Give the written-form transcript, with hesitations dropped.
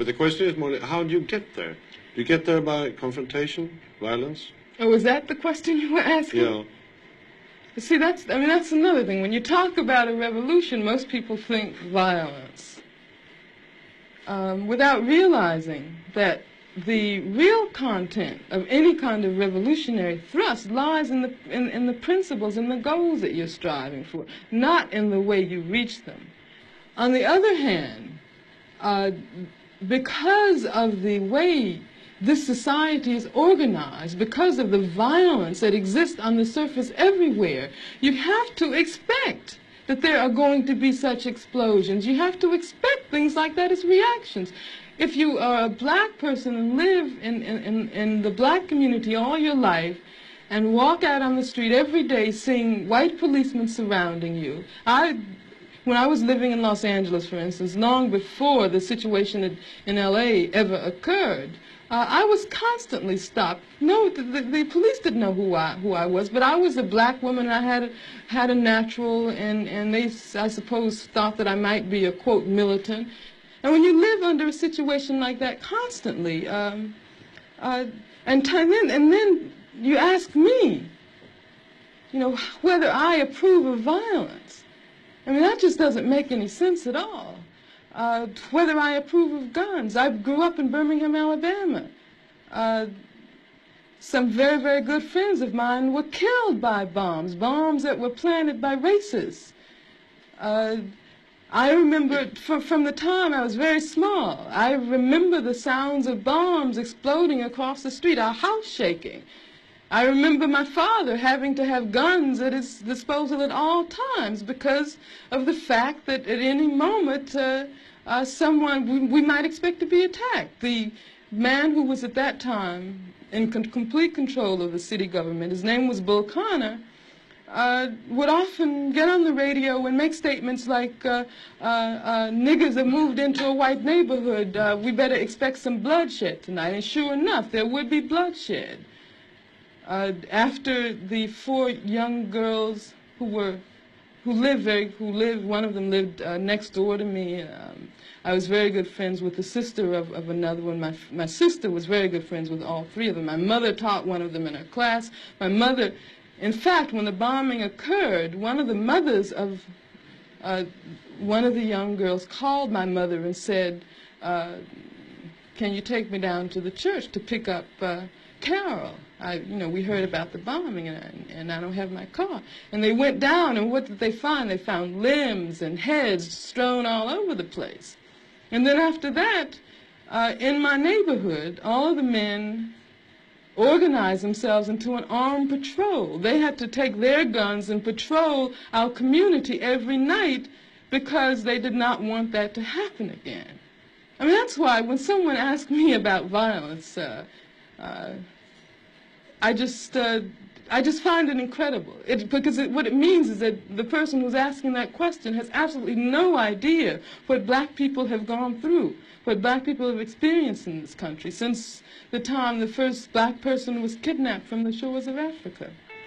But the question is more, how do you get there? Do you get there by confrontation, violence? Oh, is that the question you were asking? Yeah. See, that's another thing. When you talk about a revolution, most people think violence, without realizing that the real content of any kind of revolutionary thrust lies in the principles and the goals that you're striving for, not in the way you reach them. On the other hand, because of the way this society is organized, because of the violence that exists on the surface everywhere, you have to expect that there are going to be such explosions. You have to expect things like that as reactions. If you are a black person and live in the black community all your life and walk out on the street every day seeing white policemen surrounding you, when I was living in Los Angeles, for instance, long before the situation in L.A. ever occurred, I was constantly stopped. No, the police didn't know who I was, but I was a black woman, and I had a natural, and they, I suppose, thought that I might be a, quote, militant. And when you live under a situation like that constantly, and then you ask me, you know, whether I approve of violence. I mean, that just doesn't make any sense at all. Whether I approve of guns. I grew up in Birmingham, Alabama. Some very, very good friends of mine were killed by bombs that were planted by racists. I remember from the time I was very small, I remember the sounds of bombs exploding across the street, our house shaking. I remember my father having to have guns at his disposal at all times because of the fact that at any moment we might expect to be attacked. The man who was at that time in complete control of the city government, his name was Bull Connor, would often get on the radio and make statements like, niggers have moved into a white neighborhood, we better expect some bloodshed tonight. And sure enough, there would be bloodshed. After the 4 young girls who lived, one of them lived next door to me. I was very good friends with the sister of another one. My sister was very good friends with all 3 of them. My mother taught one of them in her class. My mother, in fact, when the bombing occurred, one of the mothers of one of the young girls called my mother and said, can you take me down to the church to pick up Carol? We heard about the bombing, and I don't have my car. And they went down, and what did they find? They found limbs and heads strewn all over the place. And then after that, in my neighborhood, all of the men organized themselves into an armed patrol. They had to take their guns and patrol our community every night because they did not want that to happen again. I mean, that's why when someone asks me about violence, I just find it incredible. Because what it means is that the person who's asking that question has absolutely no idea what black people have gone through, what black people have experienced in this country since the time the first black person was kidnapped from the shores of Africa.